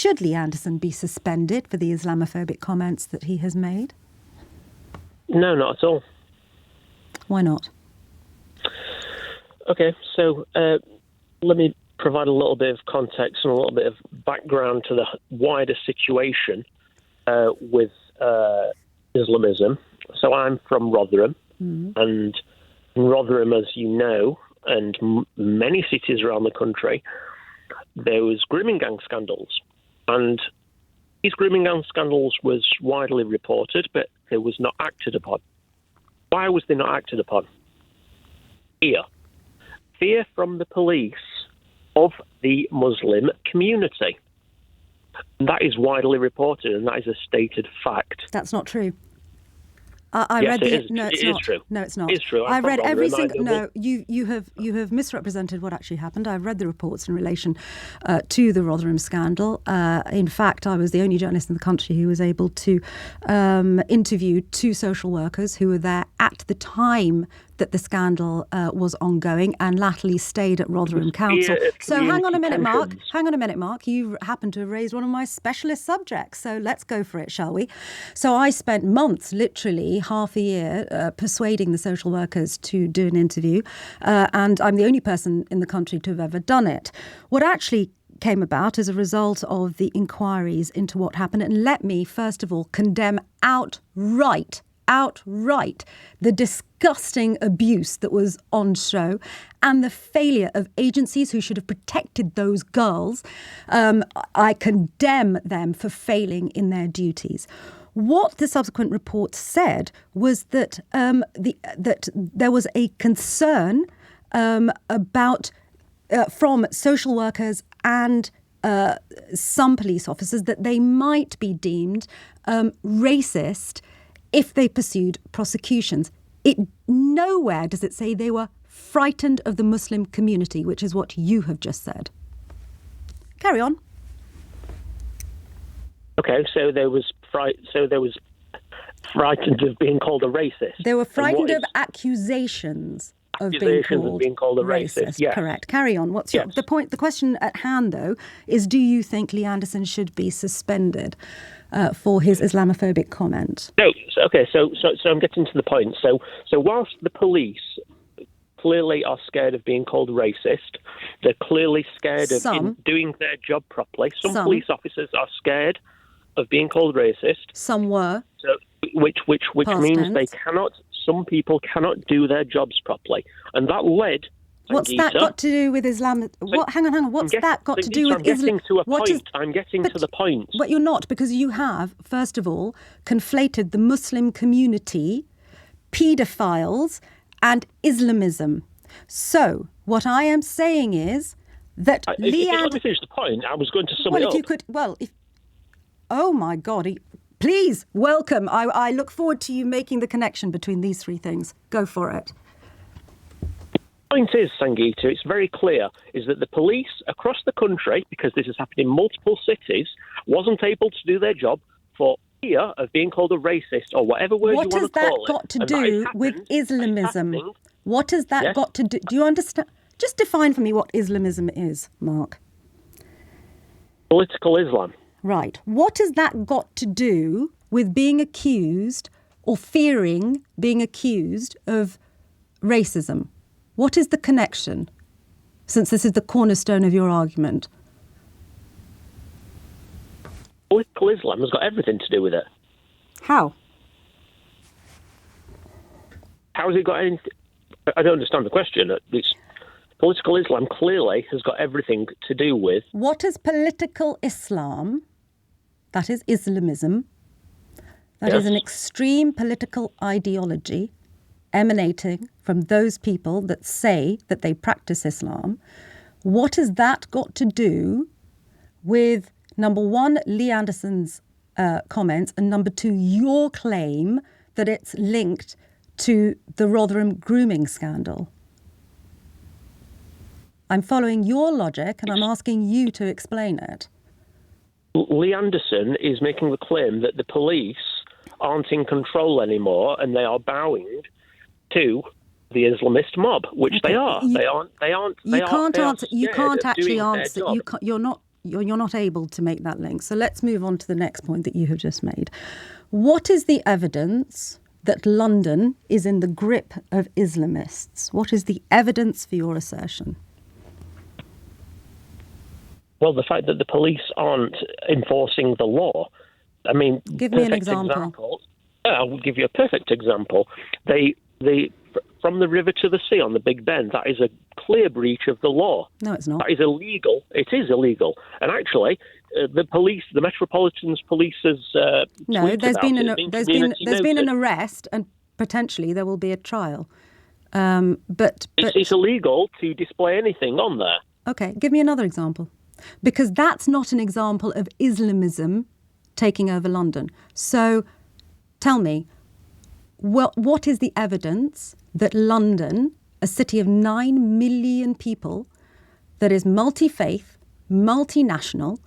Should Lee Anderson be suspended for the Islamophobic comments that he has made? No, not at all. Why not? Okay, so let me provide a little bit of context and a little bit of background to the wider situation with Islamism. So I'm from Rotherham, and in Rotherham, as you know, and many cities around the country, there was grooming gang scandals. And these grooming gang scandals was widely reported, but it was not acted upon. Why was they not acted upon? Fear from the police of the Muslim community. And that is widely reported, and that is a stated fact. That's not true. I yes, read it the. is. No, it's it not. Is true. No, it's not. It is true. I read every single. No, you have misrepresented what actually happened. I've read the reports in relation to the Rotherham scandal. In fact, I was the only journalist in the country who was able to interview two social workers who were there at the time that the scandal was ongoing and latterly stayed at Rotherham Council. So hang on a minute, Mark. You happen to have raised one of my specialist subjects. So let's go for it, shall we? So I spent months, literally half a year, persuading the social workers to do an interview. And I'm the only person in the country to have ever done it. What actually came about as a result of the inquiries into what happened. And let me, first of all, condemn outright the disgusting abuse that was on show and the failure of agencies who should have protected those girls. I condemn them for failing in their duties. What the subsequent report said was that that there was a concern about from social workers and some police officers that they might be deemed racist if they pursued prosecutions. Nowhere does it say they were frightened of the Muslim community, which is what you have just said. Carry on. Okay, so there was frightened of being called a racist. They were frightened of accusations of being called a racist. Yes. Correct. Carry on. What's your the point? The question at hand, though, is: do you think Lee Anderson should be suspended for his Islamophobic comment? No. Okay. So I'm getting to the point. So whilst the police clearly are scared of being called racist, they're clearly scared of doing their job properly. Some police officers are scared of being called racist. Some were. So which means tense. they cannot. Some people cannot do their jobs properly, and that led. What's Sangita, that got to do with Islam? Hang on. What's that got to do with Islam? I'm getting to the point. But you're not, because you have, first of all, conflated the Muslim community, paedophiles, and Islamism. So what I am saying is that let me finish the point. I was going to sum it up. If you could, oh my God. Please, welcome. I look forward to you making the connection between these three things. Go for it. The point is, Sangita, it's very clear, is that the police across the country, because this has happened in multiple cities, wasn't able to do their job for fear of being called a racist or whatever word you want to call it. What has that got to do with Islamism? What has that got to do? Do you understand? Just define for me what Islamism is, Mark. Political Islam. Right. What has that got to do with being accused or fearing being accused of racism? What is the connection, since this is the cornerstone of your argument? Political Islam has got everything to do with it. How? How has it got anything? I don't understand the question. Political Islam clearly has got everything to do with... What is political Islam? That is Islamism. That is an extreme political ideology emanating from those people that say that they practice Islam. What has that got to do with, number one, Lee Anderson's comments, and number two, your claim that it's linked to the Rotherham grooming scandal? I'm following your logic and I'm asking you to explain it. Lee Anderson is making the claim that the police aren't in control anymore and they are bowing to the Islamist mob, which they are. They aren't. You can't actually answer. You're not you're not able to make that link. So let's move on to the next point that you have just made. What is the evidence that London is in the grip of Islamists? What is the evidence for your assertion? Well, the fact that the police aren't enforcing the law. I mean, give me an example. I'll give you a perfect example. They from the river to the sea on the Big Ben, that is a clear breach of the law. No, it's not. That is illegal. It is illegal. And actually, the Metropolitan Police has no. There's been an arrest, and potentially there will be a trial. But it's illegal to display anything on there. Okay, give me another example, because that's not an example of Islamism taking over London. So, tell me, what is the evidence that London, a city of 9 million people, that is multi-faith, multinational,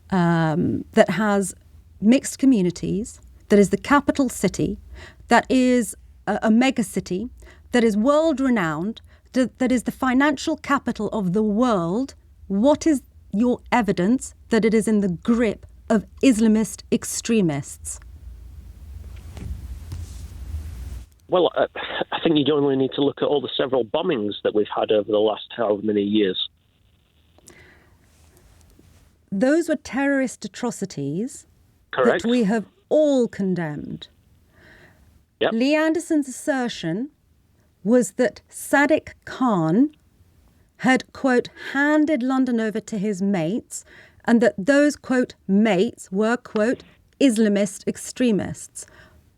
that has mixed communities, that is the capital city, that is a mega city, that is world-renowned, that is the financial capital of the world, what is your evidence that it is in the grip of Islamist extremists? Well, I think you only need to look at all the several bombings that we've had over the last however many years. Those were terrorist atrocities. Correct. That we have all condemned. Yep. Lee Anderson's assertion was that Sadiq Khan had, quote, handed London over to his mates, and that those, quote, mates were, quote, Islamist extremists.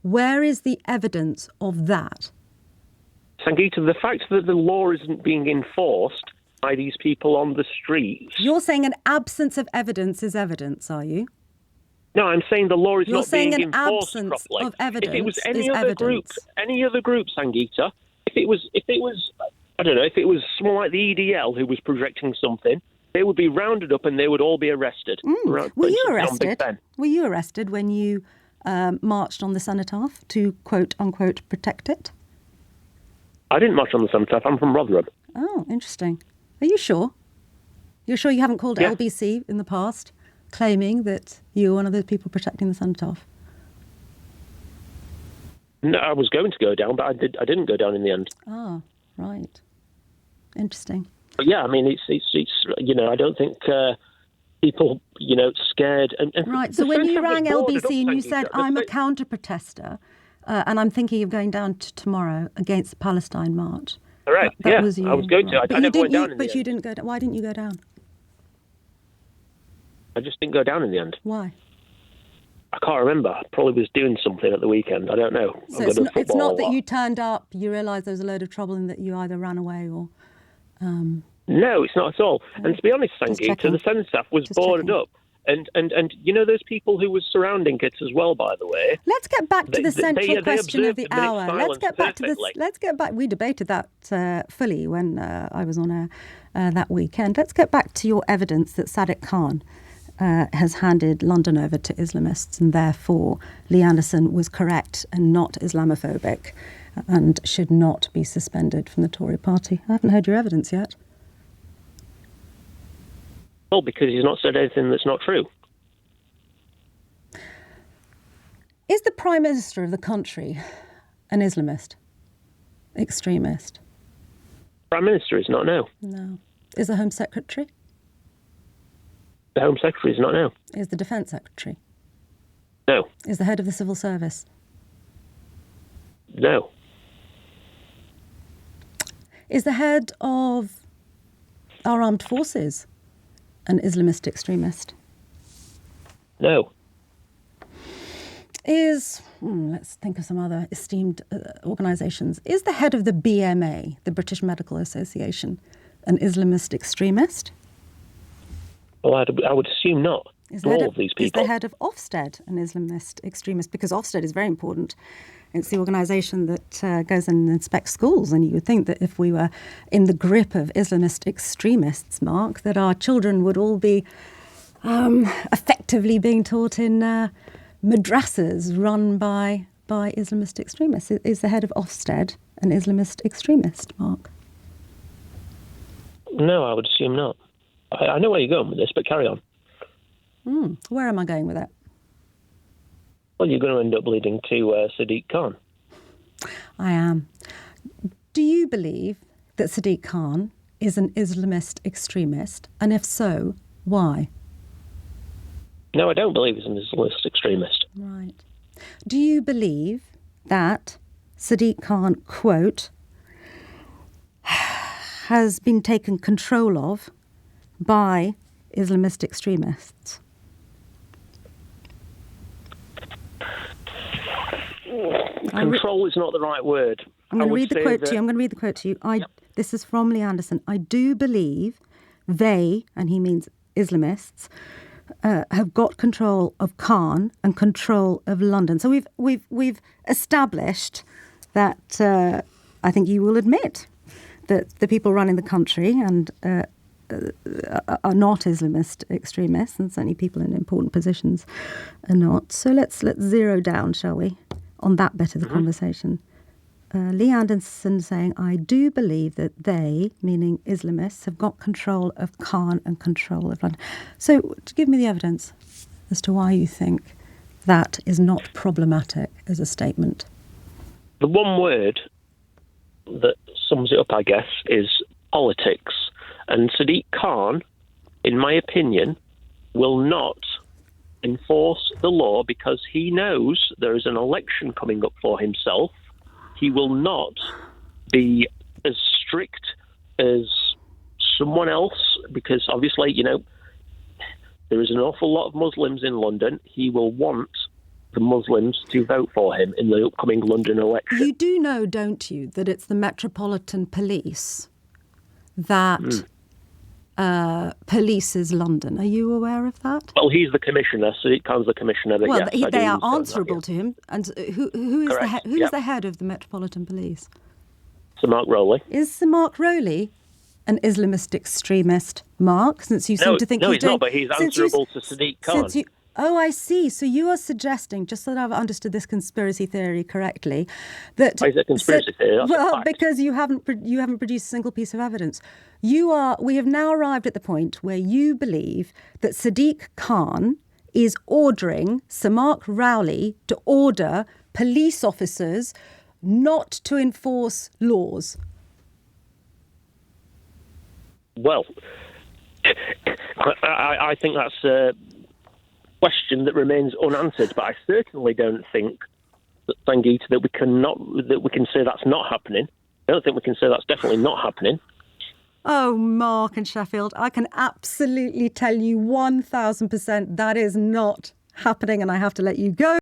Where is the evidence of that? Sangita, the fact that the law isn't being enforced by these people on the streets... You're saying an absence of evidence is evidence, are you? No, I'm saying the law is You're not saying being an enforced absence properly. of evidence if it was is evidence. Any other group, Sangita, if it was, I don't know, if it was someone like the EDL who was projecting something, they would be rounded up and they would all be arrested. Were you arrested? Were you arrested when you marched on the cenotaph to, quote unquote, protect it? I didn't march on the cenotaph. I'm from Rotherham. Oh, interesting. Are you sure? You're sure you haven't called LBC in the past, claiming that you were one of those people protecting the cenotaph? No, I was going to go down, but I didn't go down in the end. Ah, right. Interesting. But yeah, I mean, it's I don't think people, scared. And right, so when you rang LBC and you said, I'm a counter-protester, and I'm thinking of going down tomorrow against the Palestine march. All right, that was you. I was going to. I never went down in the end. But you didn't go down. Why didn't you go down? I just didn't go down in the end. Why? I can't remember. I probably was doing something at the weekend. I don't know. So it's not that you turned up, you realised there was a load of trouble and that you either ran away or... No, it's not at all. And to be honest, Sangita, the cenotaph was boarded up. And those people who were surrounding it as well, by the way. Let's get back to the central question of the hour. Let's get back to this. Let's get back. We debated that fully when I was on air that weekend. Let's get back to your evidence that Sadiq Khan has handed London over to Islamists, and therefore Lee Anderson was correct and not Islamophobic and should not be suspended from the Tory party. I haven't heard your evidence yet. Well, because he's not said anything that's not true. Is the Prime Minister of the country an Islamist? Extremist? Prime Minister is not, no. No. Is the Home Secretary? The Home Secretary is not, no. Is the Defence Secretary? No. Is the head of the Civil Service? No. Is the head of our armed forces an Islamist extremist? No. Let's think of some other esteemed organisations. Is the head of the BMA, the British Medical Association, an Islamist extremist? Well, I would assume not. All of these people. Is the head of Ofsted an Islamist extremist? Because Ofsted is very important. It's the organisation that goes and inspects schools, and you would think that if we were in the grip of Islamist extremists, Mark, that our children would all be effectively being taught in madrasas run by Islamist extremists. Is the head of Ofsted an Islamist extremist, Mark? No, I would assume not. I know where you're going with this, but carry on. Where am I going with that? Well, you're going to end up leading to Sadiq Khan. I am. Do you believe that Sadiq Khan is an Islamist extremist? And if so, why? No, I don't believe he's an Islamist extremist. Right. Do you believe that Sadiq Khan, quote, has been taken control of by Islamist extremists? Control is not the right word. I'm going to read the quote to you. I'm going to read the quote to you. This is from Lee Anderson. I do believe they, and he means Islamists, have got control of Khan and control of London. So we've established that I think you will admit that the people running the country and are not Islamist extremists, and certainly people in important positions are not. So let's zero down, shall we, on that bit of the conversation. Lee Anderson saying, I do believe that they, meaning Islamists, have got control of Khan and control of London. So give me the evidence as to why you think that is not problematic as a statement. The one word that sums it up, I guess, is politics. And Sadiq Khan, in my opinion, will not enforce the law because he knows there is an election coming up for himself. He will not be as strict as someone else because obviously, there is an awful lot of Muslims in London. He will want the Muslims to vote for him in the upcoming London election. You do know, don't you, that it's the Metropolitan Police that polices London. Are you aware of that? Well, he's the commissioner. Sadiq Khan's the commissioner. But well, yes, they are answerable to him. And who is the head of the Metropolitan Police? Sir Mark Rowley. Is Sir Mark Rowley an Islamist extremist, Mark? Since you seem to think he's not, but he's answerable to Sadiq Khan. Oh, I see. So you are suggesting, just so that I've understood this conspiracy theory correctly, that why is it a conspiracy theory? That's a fact. Because you haven't produced a single piece of evidence. We have now arrived at the point where you believe that Sadiq Khan is ordering Sir Mark Rowley to order police officers not to enforce laws. Well, I think that's a question that remains unanswered, but I certainly don't think that, Sangita, that we can say that's not happening. I don't think we can say that's definitely not happening. Oh, Mark and Sheffield, I can absolutely tell you 1,000% that is not happening, and I have to let you go.